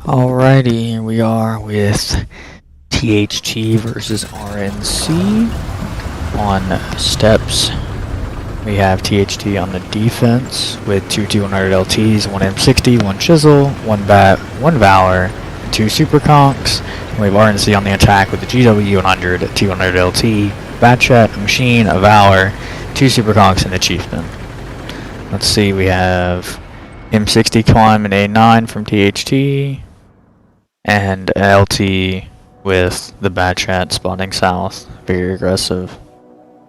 Alrighty, here we are with THT versus RNC on steps. We have THT on the defense with two T100 LTs, one M60, one Chisel, one Bat, one Valor, and two Super Conks. And we have RNC on the attack with the GW100, T100 LT, Batchat, a Machine, a Valor, two Super Conks, and a Chieftain. Let's see, we have M60 climb and A9 from THT. And LT with the Batchat spawning south. Very aggressive.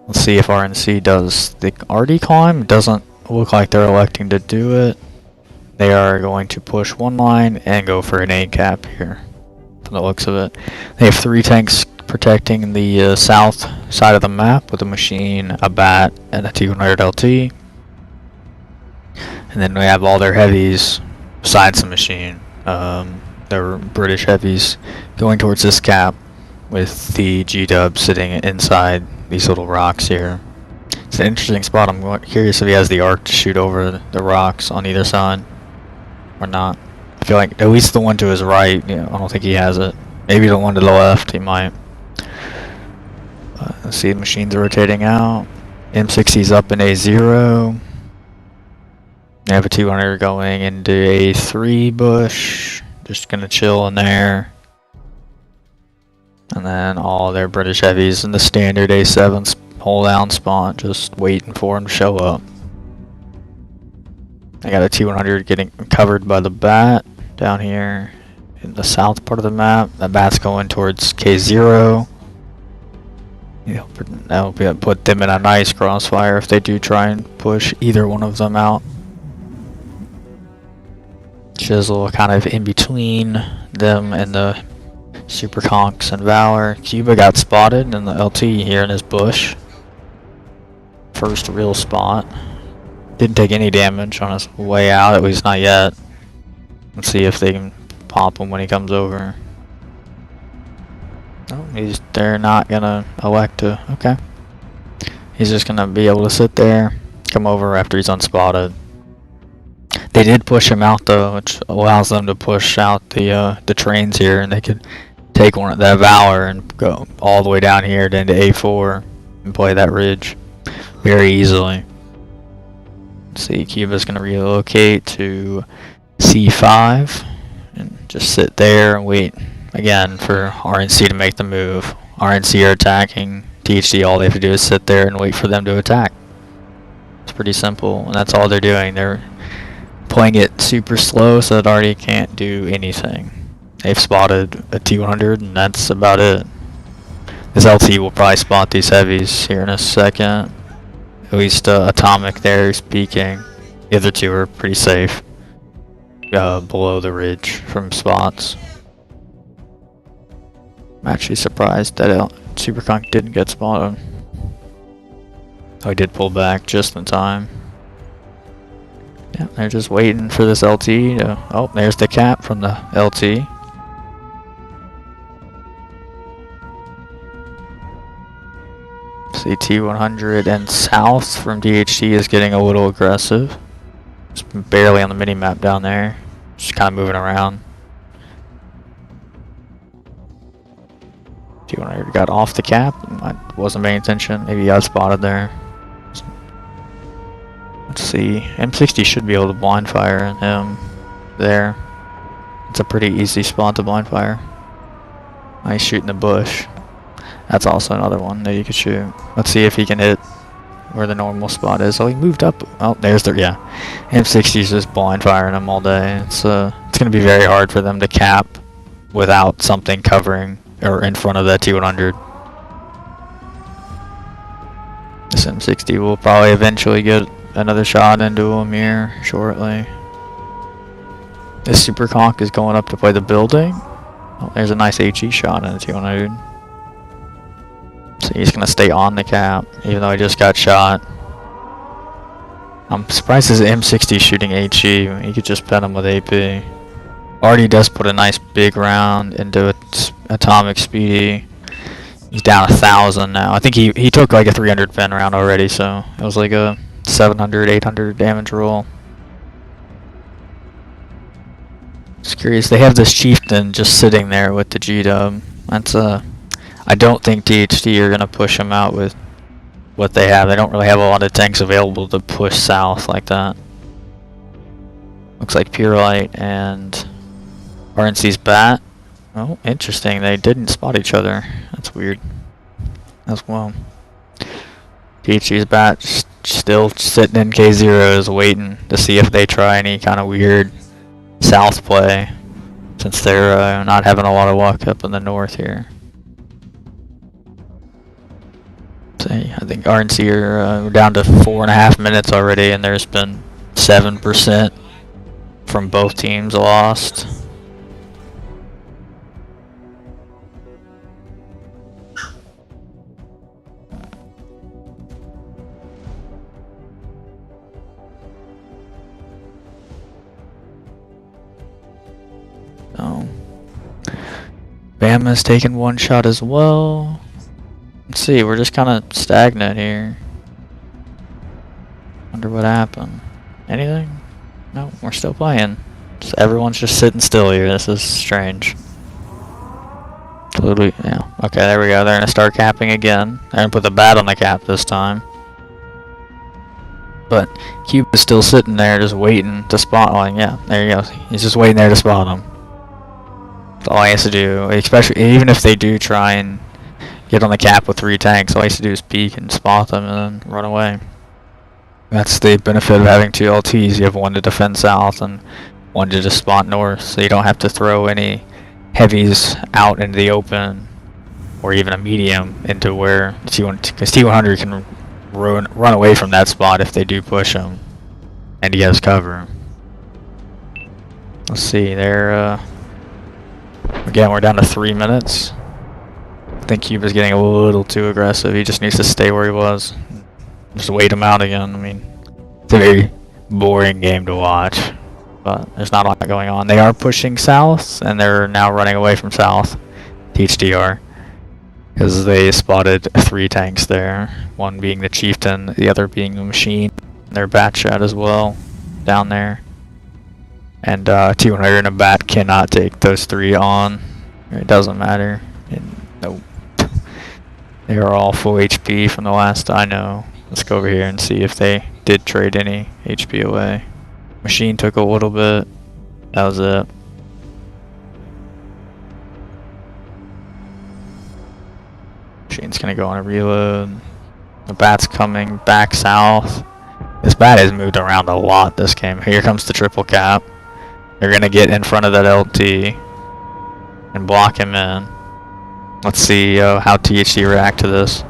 Let's see if RNC does the RD climb. It doesn't look like they're electing to do it. They are going to push one line and go for an A cap here, from the looks of it. They have three tanks protecting the south side of the map with a Machine, a Bat, and a T100 LT. And then we have all their heavies besides the Machine. They're British heavies going towards this cap with the G-dub sitting inside these little rocks here. It's an interesting spot. I'm curious if he has the arc to shoot over the rocks on either side or not. I feel like at least the one to his right, I don't think he has it. Maybe the one to the left, he might. Let's see, the Machines are rotating out. M60's up in A0. They have a 200 going into A3 bush. Just gonna chill in there. And then all their British heavies in the standard A7 hold down spot, just waiting for him to show up. I got a T100 getting covered by the Bat down here in the south part of the map. The Bat's going towards K0. That'll put them in a nice crossfire if they do try and push either one of them out. Chisel kind of in between them and the Super Conks and Valor. Cuba got spotted in the LT here in his bush. First real spot. Didn't take any damage on his way out, at least not yet. Let's see if they can pop him when he comes over. No, they're not gonna elect to. Okay. He's just gonna be able to sit there, come over after he's unspotted. They did push him out though, which allows them to push out the trains here, and they could take one of that Valor and go all the way down here to into A4 and play that ridge very easily. Let's see, Cuba's gonna relocate to C5 and just sit there and wait again for RNC to make the move. RNC are attacking THT. All they have to do is sit there and wait for them to attack. It's pretty simple, and that's all they're doing. They're playing it super slow so that already can't do anything. They've spotted a T100 and that's about it. This LT will probably spot these heavies here in a second. At least Atomic there is peeking. The other two are pretty safe below the ridge from spots. I'm actually surprised that Super Conk didn't get spotted. Oh, he did pull back just in time. Yeah, they're just waiting for this LT to... Oh, there's the cap from the LT. See, T100 and south from THT is getting a little aggressive. Just barely on the mini-map down there. Just kind of moving around. T100 got off the cap. I wasn't paying attention. Maybe he got spotted there. Let's see, M60 should be able to blind fire him there. It's a pretty easy spot to blind fire. Nice shoot in the bush. That's also another one that you could shoot. Let's see if he can hit where the normal spot is. Oh, he moved up. Oh, there's the, yeah. M60's just blind firing him all day. It's gonna be very hard for them to cap without something covering or in front of that T100. This M60 will probably eventually get another shot into him here shortly. This Super Conk is going up to play the building. Oh, there's a nice HE shot in the T100. So he's going to stay on the cap, even though he just got shot. I'm surprised his M60 shooting HE. He could just pen him with AP. Already does put a nice big round into Atomic Speedy. He's down 1,000 now. I think he took like a 300 pen round already, so it was like a 700, 800 damage roll. Just curious. They have this chieftain just sitting there with the G-dub. That's I don't think THT are gonna push him out with what they have. They don't really have a lot of tanks available to push south like that. Looks like Purelight and RNC's bat. Oh, interesting. They didn't spot each other. That's weird as well. THT's bat still sitting in K0s waiting to see if they try any kind of weird south play, since they're not having a lot of luck up in the north here. So, I think RNC are down to 4.5 minutes already, and there's been 7% from both teams lost. So, Bama's taking one shot as well. Let's see, we're just kind of stagnant here. Wonder what happened. Anything? No, we're still playing. So everyone's just sitting still here. This is strange. Totally, yeah. Okay, there we go. They're gonna start capping again. They're gonna put the bat on the cap this time. But Cube is still sitting there, just waiting to spot one. Yeah, there you go. He's just waiting there to spot him. That's all he has to do. Especially even if they do try and get on the cap with 3 tanks, all he has to do is peek and spot them and then run away. That's the benefit of having 2 LTs. You have one to defend south and one to just spot north, so you don't have to throw any heavies out into the open or even a medium into where because T100 can run away from that spot if they do push him and he has cover. Let's see, they're again, we're down to 3 minutes. I think Cube is getting a little too aggressive. He just needs to stay where he was. Just wait him out again. I mean, it's a very boring game to watch, but there's not a lot going on. They are pushing south, and they're now running away from south, THDR, because they spotted 3 tanks there, one being the Chieftain, the other being the Machine. Their bat shot as well, down there. And T100 and a bat cannot take those 3 on. It doesn't matter. Nope. They are all full HP from the last I know. Let's go over here and see if they did trade any HP away. Machine took a little bit. That was it. Machine's gonna go on a reload. The bat's coming back south. This bat has moved around a lot this game. Here comes the triple cap. They're gonna get in front of that LT and block him in. Let's see how THT react to this.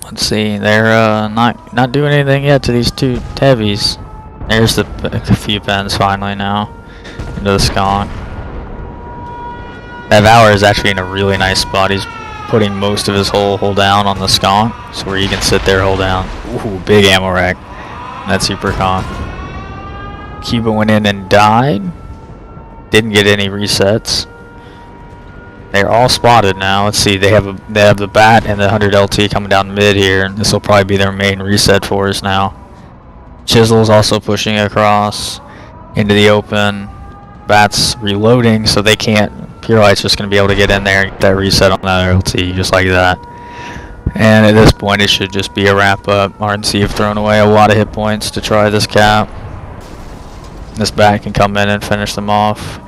Let's see, they're not doing anything yet to these 2 heavies. There's the few pens finally now into the skunk. That Valor is actually in a really nice spot. He's putting most of his hold down on the skunk, so where you can sit there, hold down. Ooh, big ammo rack. That's super calm. Cuba went in and died. Didn't get any resets. They're all spotted now. Let's see. They have the bat and the 100 LT coming down mid here, and this will probably be their main reset for us now. Chisel's also pushing across into the open. Bat's reloading, so they can't. Purelight's just going to be able to get in there and get that reset on that LT just like that. And at this point, it should just be a wrap up. RNC have thrown away a lot of hit points to try this cap. This bat can come in and finish them off.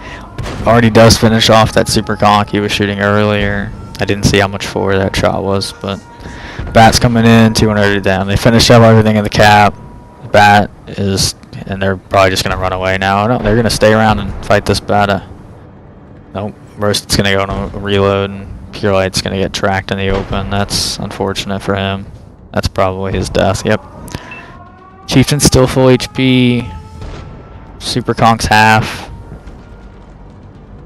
Already does finish off that super conk he was shooting earlier. I didn't see how much forward that shot was, but bat's coming in, 200 down. They finished up everything in the cap. The bat is, and they're probably just going to run away now. No, they're going to stay around and fight this bat. Nope, Roasted's going to go on a reload, and Purelight's going to get tracked in the open. That's unfortunate for him. That's probably his death, yep. Chieftain's still full HP. Super Conk's half.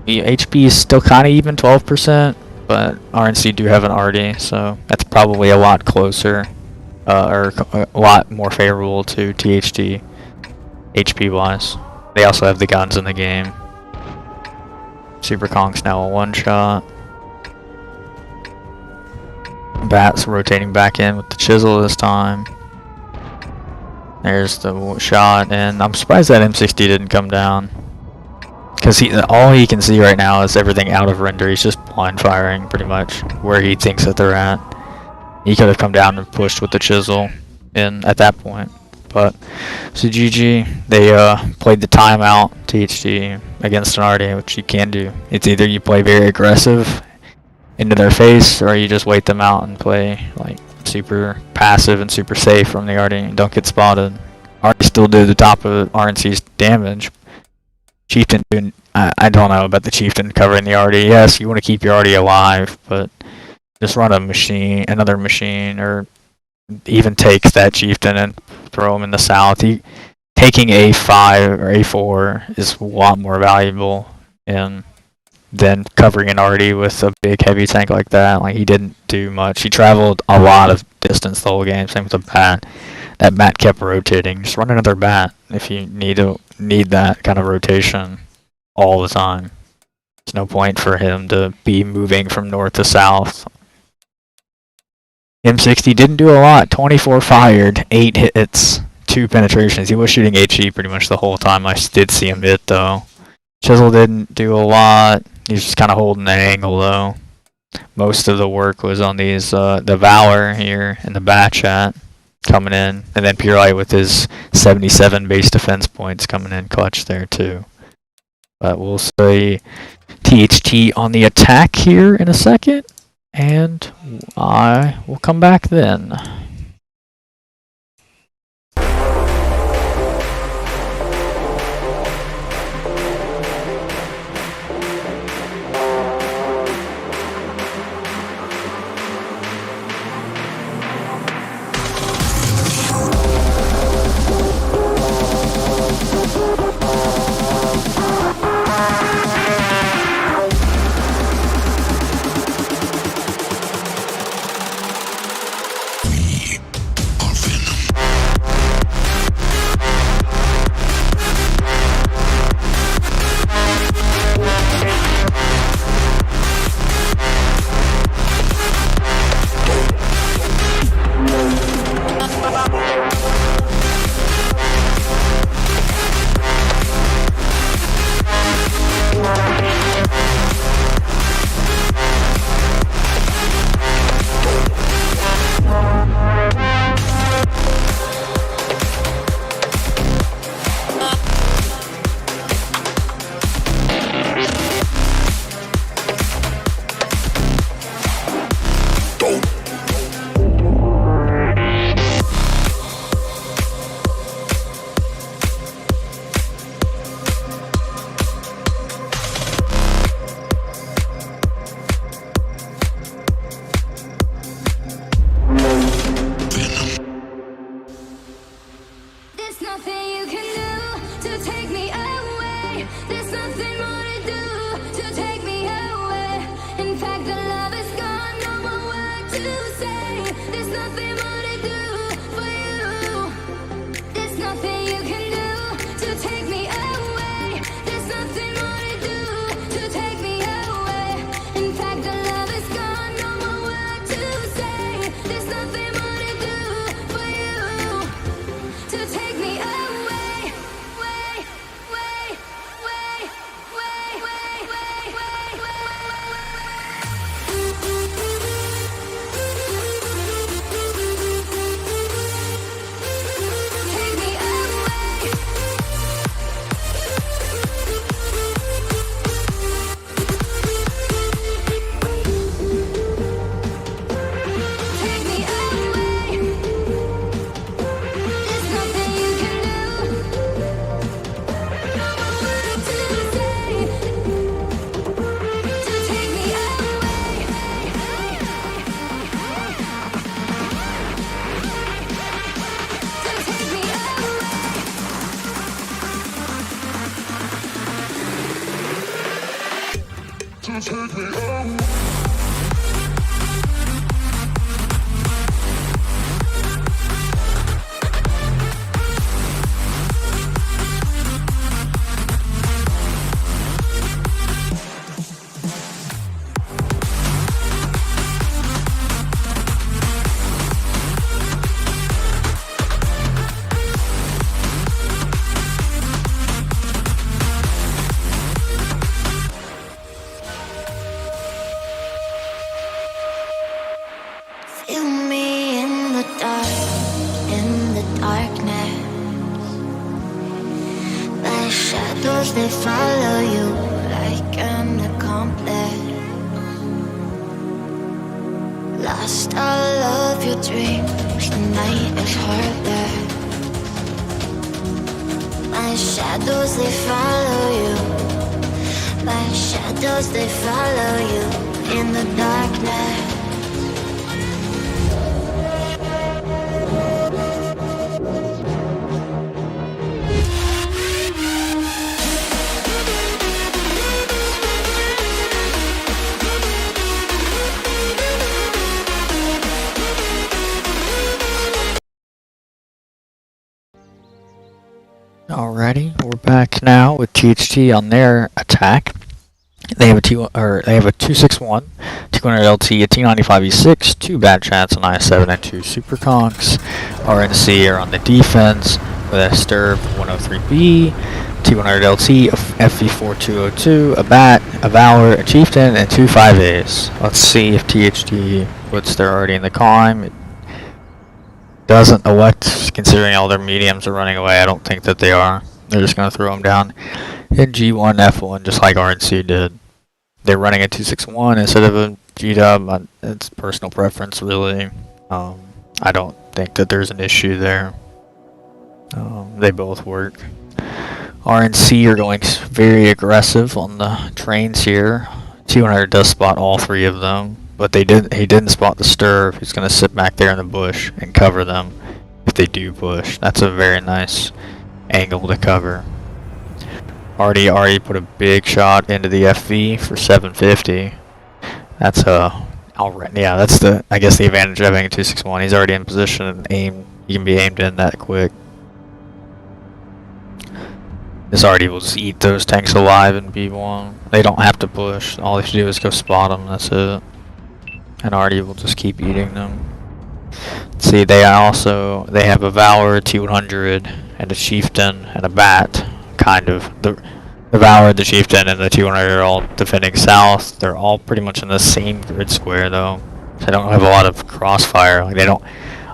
The HP is still kind of even, 12%, but RNC do have an RD, so that's probably a lot closer, or a lot more favorable to THT, HP-wise. They also have the guns in the game. Super Conk's now a one-shot. Bat's rotating back in with the chisel this time. There's the shot, and I'm surprised that M60 didn't come down. Because all he can see right now is everything out of render. He's just blind firing, pretty much, where he thinks that they're at. He could have come down and pushed with the chisel in at that point. But, so GG, they played the timeout, THT, against an RD, which you can do. It's either you play very aggressive into their face, or you just wait them out and play, like, super passive and super safe from the RD and don't get spotted. RD still did the top of RNC's damage. Chieftain doing, I don't know about the Chieftain covering the RD. Yes, you want to keep your RD alive, but just run another machine, or even take that Chieftain and throw him in the south. Taking A5 or A4 is a lot more valuable than covering an RD with a big heavy tank like that. Like, he didn't do much. He traveled a lot of distance the whole game. Same with the bat. That bat kept rotating. Just run another bat if you need that kind of rotation all the time. There's no point for him to be moving from north to south. M60 didn't do a lot. 24 fired, 8 hits, 2 penetrations. He was shooting HE pretty much the whole time. I did see him hit though. Chisel didn't do a lot. He's just kind of holding the angle though. Most of the work was on these, the Valor here and the bat chat coming in. And then Pure Light with his 77 base defense points coming in clutch there too. But we'll see THT on the attack here in a second. And I will come back then. follow you like an accomplice. Lost all of your dreams, the night is harder. My shadows, they follow you. My shadows, they follow you in the darkness. Alrighty, we're back now with THT on their attack. They have a 261, 200 LT, a T95 E6, 2 bad chats on IS7, and 2 super conks. RNC are on the defense with a Sturb 103B, T100 LT, a FV4202, a bat, a Valor, a Chieftain, and 2 5As. Let's see if THT puts they're already in the climb. It doesn't elect, considering all their mediums are running away. I don't think that they are. They're just going to throw them down in G1, F1, just like RNC did. They're running a 261 instead of a G-dub. It's personal preference, really. I don't think that there's an issue there. They both work. RNC are going very aggressive on the trains here. T100 does spot all 3 of them, but he didn't spot the Sturb. He's going to sit back there in the bush and cover them if they do push. That's a very nice angle to cover. Already put a big shot into the FV for 750. That's that's I guess the advantage of having a 261. He's already in position and he can be aimed in that quick. This already will just eat those tanks alive in B1. They don't have to push. All they have to do is go spot them. That's it. And Artie will just keep eating them. See, they have a Valor, a T100, and a Chieftain, and a Bat. Kind of. The Valor, the Chieftain, and the T100 are all defending south. They're all pretty much in the same grid square, though. They don't have a lot of crossfire. Like, they don't.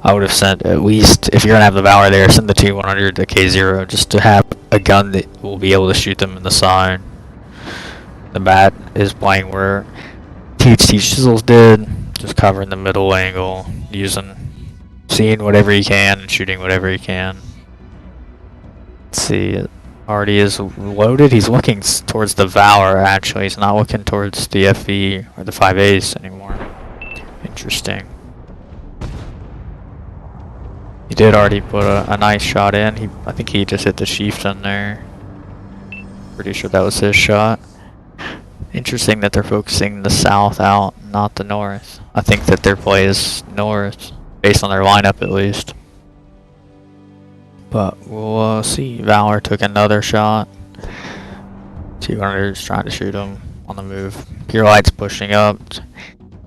I would have sent, at least, if you're going to have the Valor there, send the T100 to K0 just to have a gun that will be able to shoot them in the side. The Bat is playing where THT Chisels did, just covering the middle angle, seeing whatever he can and shooting whatever he can. Let's see, Artie is loaded. He's looking towards the Valor, actually. He's not looking towards the FV or the 5As anymore. Interesting. He did already put a nice shot in. I think he just hit the Chieftain there. Pretty sure that was his shot. Interesting that they're focusing the south out, not the north. I think that their play is north, based on their lineup at least. But we'll see. Valor took another shot. 200 is trying to shoot him on the move. Pure Light's pushing up.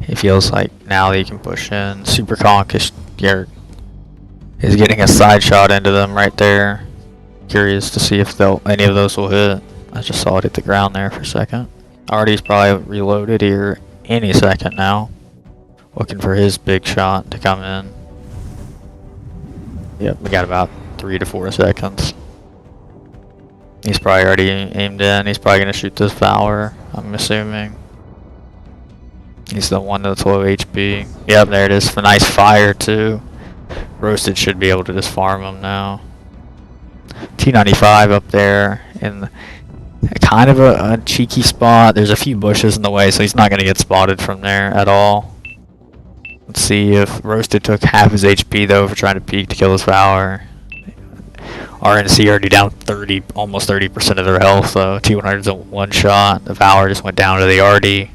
He feels like now he can push in. Super Conk is getting a side shot into them right there. Curious to see if any of those will hit. I just saw it hit the ground there for a second. Artie's probably reloaded here any second now. Looking for his big shot to come in. Yep, we got about 3 to 4 seconds. He's probably already aimed in. He's probably going to shoot this Valor, I'm assuming. He's the one that's low HP. Yep, there it is. For nice fire, too. Roasted should be able to just farm him now. T95 up there in kind of a cheeky spot. There's a few bushes in the way, so he's not going to get spotted from there at all. Let's see if Roasted took half his HP, though, for trying to peek to kill his Valor. RNC already down almost 30% of their health, though. T100's a one shot. The Valor just went down to the RD.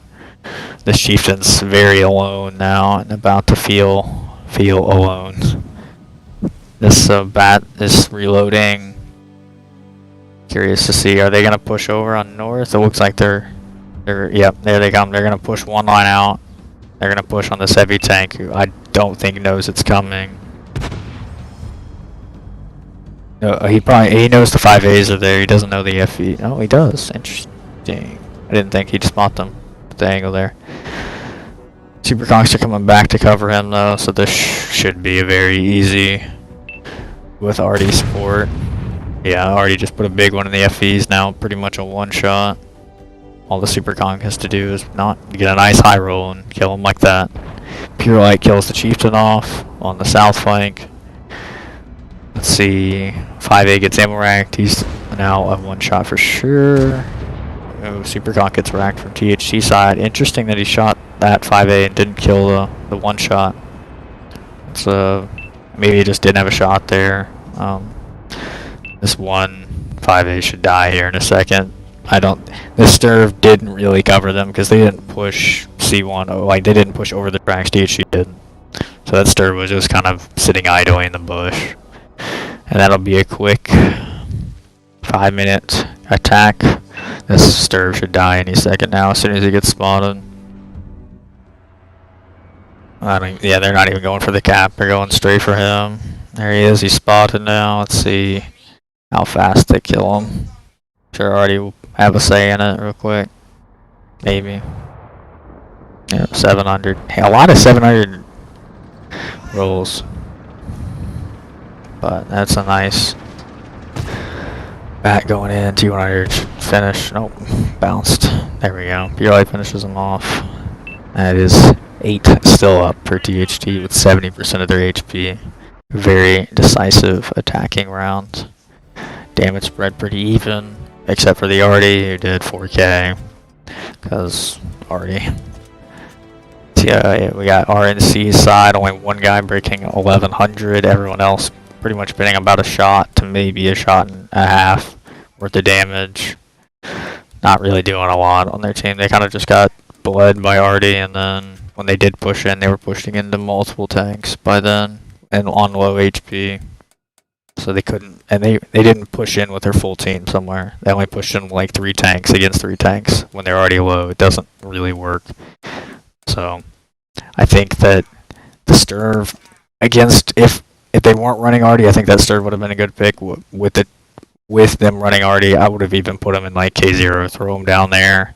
The Chieftain's very alone now and about to feel alone. This Bat is reloading. Curious to see, are they going to push over on north? It looks like yep, there they come. They're going to push one line out. They're going to push on this heavy tank, who I don't think knows it's coming. No, he knows the 5As are there. He doesn't know the FE. Oh, he does. Interesting. I didn't think he'd spot them at the angle there. Super Conks are coming back to cover him, though, so this should be a very easy with RD support. Yeah, I already just put a big one in the FEs, now pretty much a one-shot. All the Super Conk has to do is not get a nice high roll and kill him like that. Pure Light kills the Chieftain off on the south flank. Let's see, 5A gets ammo racked, he's now a one-shot for sure. Oh, Super Conk gets racked from THT side. Interesting that he shot that 5A and didn't kill the one-shot. So maybe he just didn't have a shot there. This 5A should die here in a second. This Sturv didn't really cover them because they didn't push C1, like they didn't push over the tracks, THT did. So that Sturv was just kind of sitting idly in the bush. And that'll be a quick 5-minute attack. This Sturv should die any second now as soon as he gets spotted. Yeah, they're not even going for the cap, they're going straight for him. There he is, he's spotted now. Let's see how fast they kill him. Sure, already have a say in it real quick. Maybe. Yeah, 700. Hey, a lot of 700 rolls. But that's a nice bat going in. T100 finish. Nope, bounced. There we go. Pure Light finishes them off. That is 8 still up for THT with 70% of their HP. Very decisive attacking round. Damage spread pretty even, except for the Artie who did 4K. Because Artie. Yeah, we got RNC side, only one guy breaking 1100. Everyone else pretty much bidding about a shot to maybe a shot and a half worth of damage. Not really doing a lot on their team. They kind of just got bled by Artie, and then when they did push in, they were pushing into multiple tanks by then and on low HP. So they couldn't, and they didn't push in with their full team somewhere. They only pushed in like 3 tanks against 3 tanks when they're already low. It doesn't really work. So I think that the Sturv against, if they weren't running Artie, I think that Sturv would have been a good pick. With them running Artie, I would have even put him in like K0, throw him down there,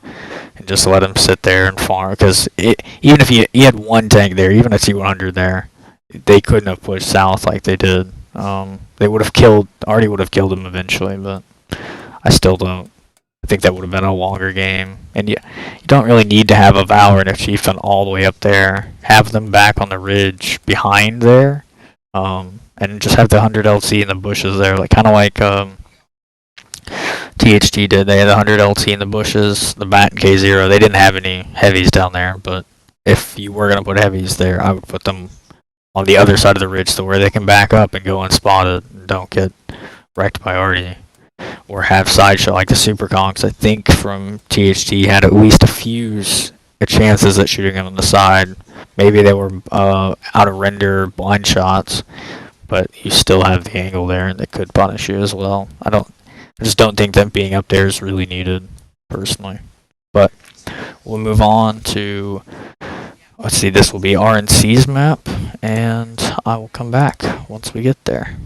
and just let him sit there and farm. Because even if he had one tank there, even a T100 there, they couldn't have pushed south like they did. They would have killed, Artie would have killed him eventually, but I still don't. I think that would have been a longer game. And you don't really need to have a Valor and a Chieftain all the way up there. Have them back on the ridge behind there. And just have the 100 LT in the bushes there, like kind of like THT did. They had the 100 LT in the bushes, the bat and K0. They didn't have any heavies down there, but if you were gonna put heavies there, I would put them on the other side of the ridge, so where they can back up and go unspotted and don't get wrecked by Artie. Or have side shot like the Super Conks. I think from THT had at least a few chances at shooting him on the side. Maybe they were out of render blind shots, but you still have the angle there and they could punish you as well. I just don't think them being up there is really needed, personally. But we'll move on to, let's see, this will be RNC's map, and I will come back once we get there.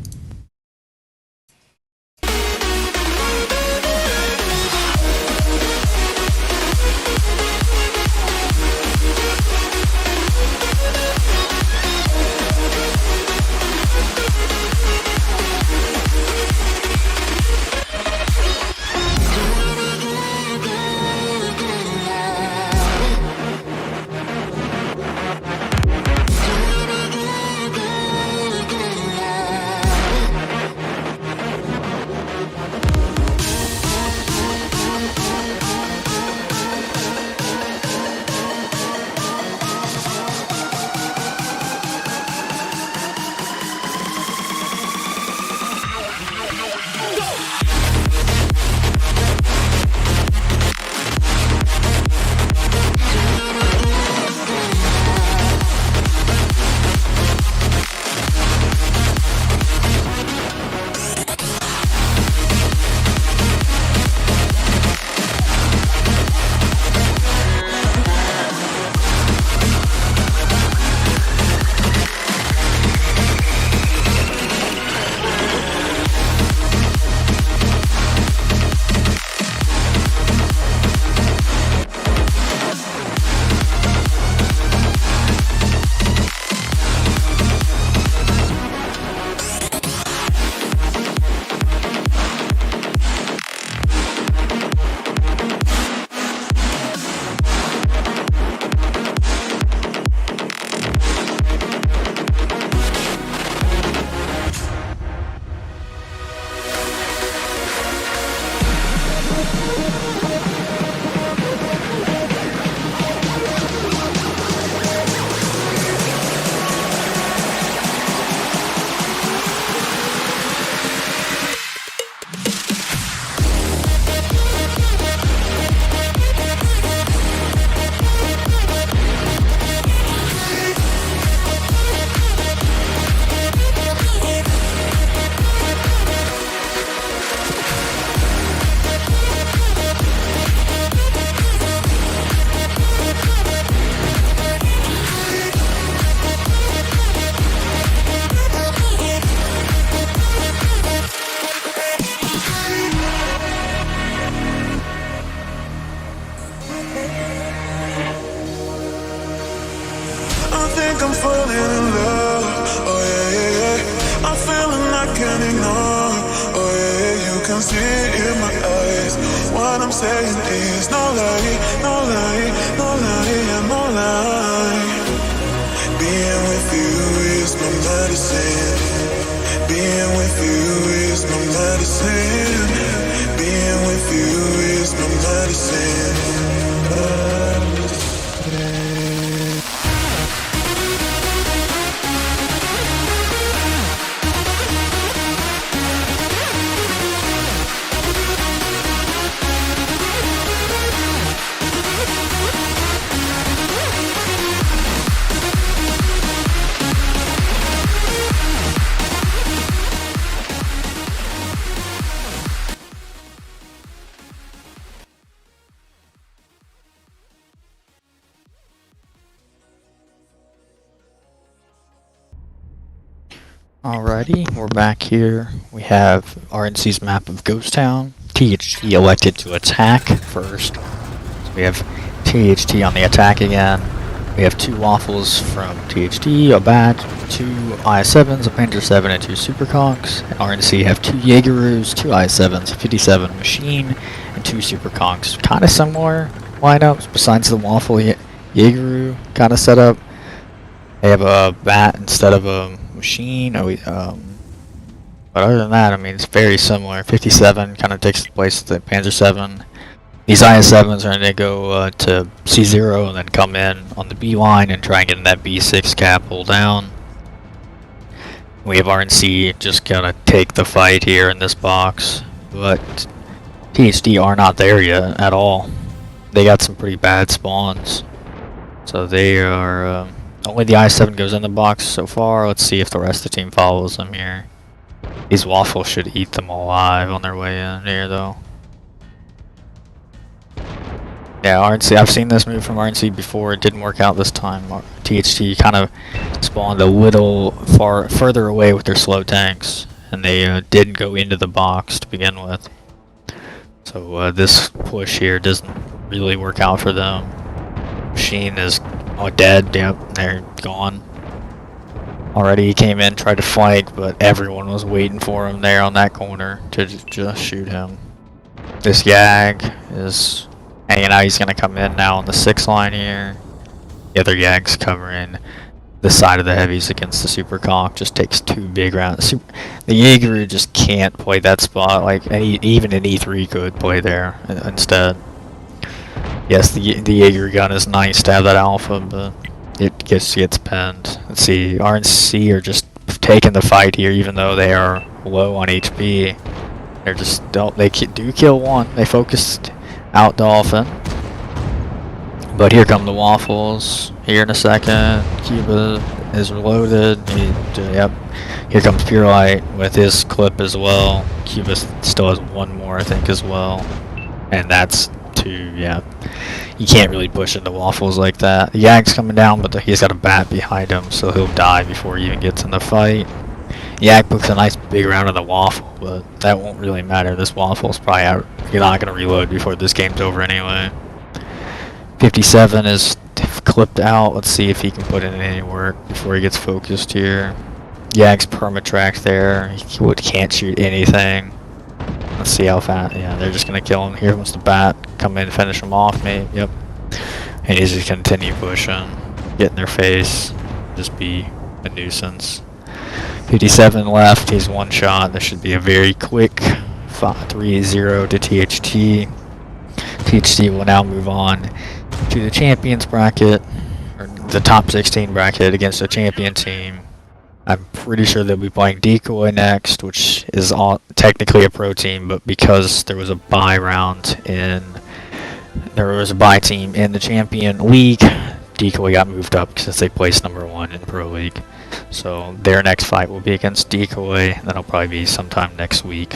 I'm falling in love. Oh yeah, yeah, yeah. I'm feeling I can't ignore. Oh yeah, yeah, you can see it in my eyes. What I'm saying is no lie, no lie, no lie, yeah, no lie. Being with you is my medicine. Being with you is my medicine. Being with you is my medicine. Alrighty, we're back here. We have RNC's map of Ghost Town. THT elected to attack first. So we have THT on the attack again. We have 2 Waffles from THT, a Bat, 2 IS-7s, a Panzer 7, and 2 Superconks. And RNC have 2 Jaegeroos, 2 IS-7s, a 57 Machine, and 2 Superconks. Kind of similar lineups, besides the Waffle Jaegeroo kind of setup. They have a Bat instead of a Machine. But other than that, I mean, it's very similar. 57 kind of takes the place of the Panzer 7. These IS-7s are going to go to C0 and then come in on the B line and try and get in that B6 cap, pull down. We have RNC just going to take the fight here in this box, but THT are not there yet at all. They got some pretty bad spawns, so they are only the I-7 goes in the box so far. Let's see if the rest of the team follows them here. These Waffles should eat them alive on their way in here, though. Yeah, RNC, I've seen this move from RNC before. It didn't work out this time. THT kind of spawned a little further away with their slow tanks, and they didn't go into the box to begin with. So this push here doesn't really work out for them. Machine is dead. Yep, they're gone. Already he came in, tried to flank, but everyone was waiting for him there on that corner to just shoot him. This Yag is hanging out. He's going to come in now on the 6 line here. The other Yag's covering the side of the heavies against the Super Conk. Just takes 2 big rounds. The Jaeger just can't play that spot. Like even an E3 could play there instead. Yes, the Jaeger gun is nice to have that alpha, but it gets pinned. Let's see, RNC are just taking the fight here, even though they are low on HP. They're just they do kill one. They focused out Dolphin, but here come the Waffles. Here in a second, Cuba is reloaded. Yep, here comes Pure Light with his clip as well. Cuba still has 1 more, I think, as well, and that's 2. Yeah, you can't really push into Waffles like that. The Yag's coming down, but he's got a Bat behind him, so he'll die before he even gets in the fight. Yag puts a nice big round on the Waffle, but that won't really matter. This Waffle's probably out. You're not going to reload before this game's over anyway. 57 is clipped out. Let's see if he can put in any work before he gets focused here. Yag's permatracked there. He can't shoot anything. Let's see how fast. Yeah, they're just going to kill him. Here comes the Bat. Come in and finish him off, maybe. Yep. And he's just continue pushing. Get in their face. Just be a nuisance. 57 left. He's 1 shot. This should be a very quick 3-0 to THT. THT will now move on to the champions bracket, or the top 16 bracket against a champion team. I'm pretty sure they'll be playing Decoy next, which is technically a pro team, but because there was a bye team in the Champion League, Decoy got moved up since they placed #1 in Pro League. So their next fight will be against Decoy. That'll probably be sometime next week.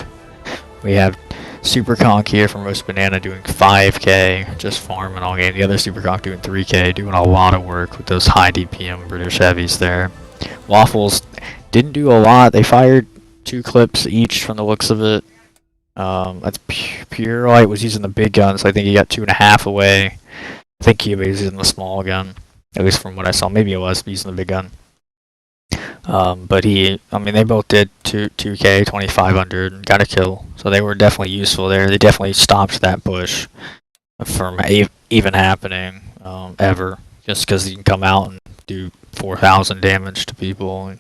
We have Super Conk here from Roast Banana doing 5K, just farming all game. The other Super Conk doing 3K, doing a lot of work with those high DPM British heavies there. Waffles didn't do a lot. They fired 2 clips each from the looks of it. That's Pure Light was using the big gun, so I think he got 2.5 away. I think he was using the small gun, at least from what I saw. Maybe it was using the big gun. But they both did 2K, 2,500, and got a kill. So they were definitely useful there. They definitely stopped that push from even happening ever. Just because you can come out and do 4,000 damage to people. And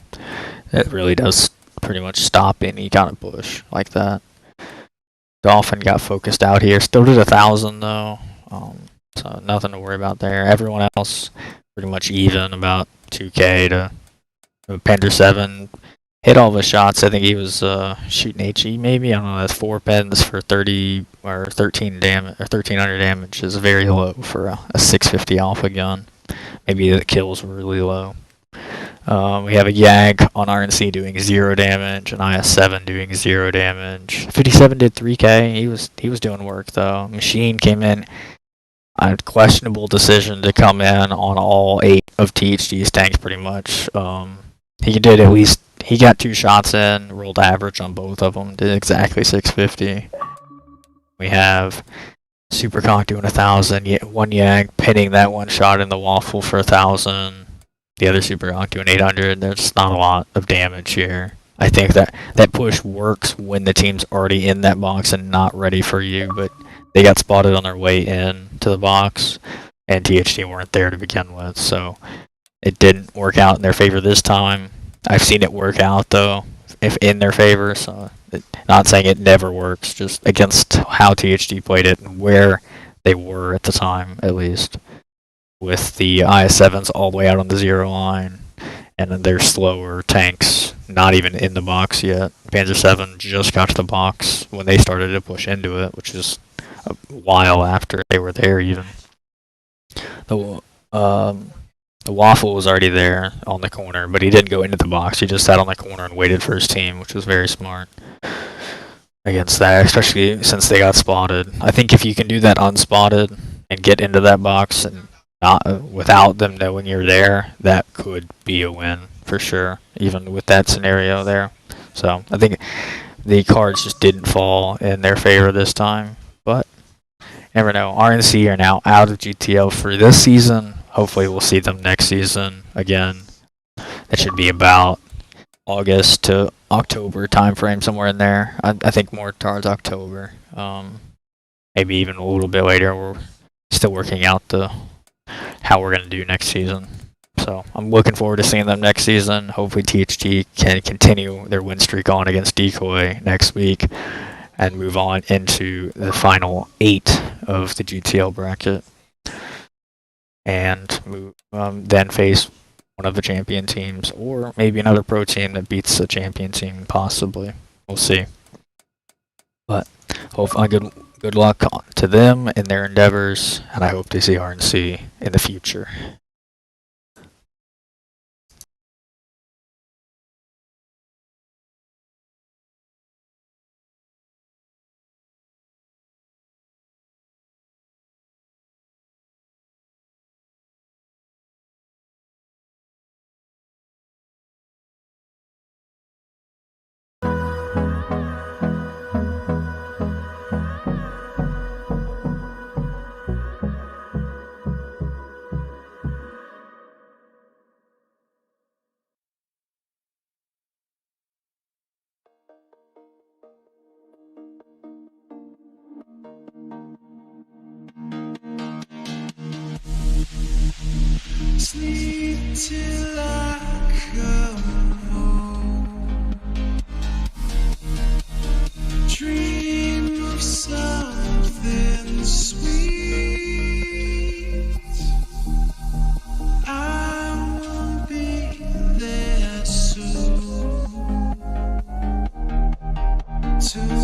it really does pretty much stop any kind of push like that. Dolphin got focused out here. Still did 1,000 though. So nothing to worry about there. Everyone else pretty much even, about 2K to Pender 7. Hit all the shots. I think he was shooting HE maybe. I don't know. That's 4 pens for 30 or 13 damage or 1,300 damage is very low for a 650 alpha gun. Maybe the kills were really low. We have a Yag on RNC doing 0 damage, and IS7 doing 0 damage. 57 did 3K. He was doing work though. Machine came in. A questionable decision to come in on all 8 of THT's tanks pretty much. He did at least. He got 2 shots in, rolled average on both of them, did exactly 650. We have Super Conk doing 1,000, one Yag pinning that one shot in the Waffle for 1,000. The other Super Conk doing 800. There's not a lot of damage here. I think that push works when the team's already in that box and not ready for you, but they got spotted on their way in to the box, and THT weren't there to begin with, so it didn't work out in their favor this time. I've seen it work out though, if in their favor. So, not saying it never works, just against how THT played it and where they were at the time, at least, with the IS7s all the way out on the 0 line, and then their slower tanks not even in the box yet. Panzer 7 just got to the box when they started to push into it, which is a while after they were there even. The Waffle was already there on the corner, but he didn't go into the box. He just sat on the corner and waited for his team, which was very smart against that, especially since they got spotted. I think if you can do that unspotted and get into that box and not without them knowing you're there, that could be a win for sure, even with that scenario there. So I think the cards just didn't fall in their favor this time, but never know. RNC are now out of GTL for this season. Hopefully we'll see them next season again. That should be about August to October time frame, somewhere in there. I think more towards October. Maybe even a little bit later. We're still working out how we're going to do next season. So I'm looking forward to seeing them next season. Hopefully THT can continue their win streak on against Decoy next week and move on into the final 8 of the GTL bracket. And then face one of the champion teams, or maybe another pro team that beats a champion team, possibly. We'll see. But hopefully good luck to them in their endeavors, and I hope to see RNC in the future. Sleep till I come home. Dream of something sweet. to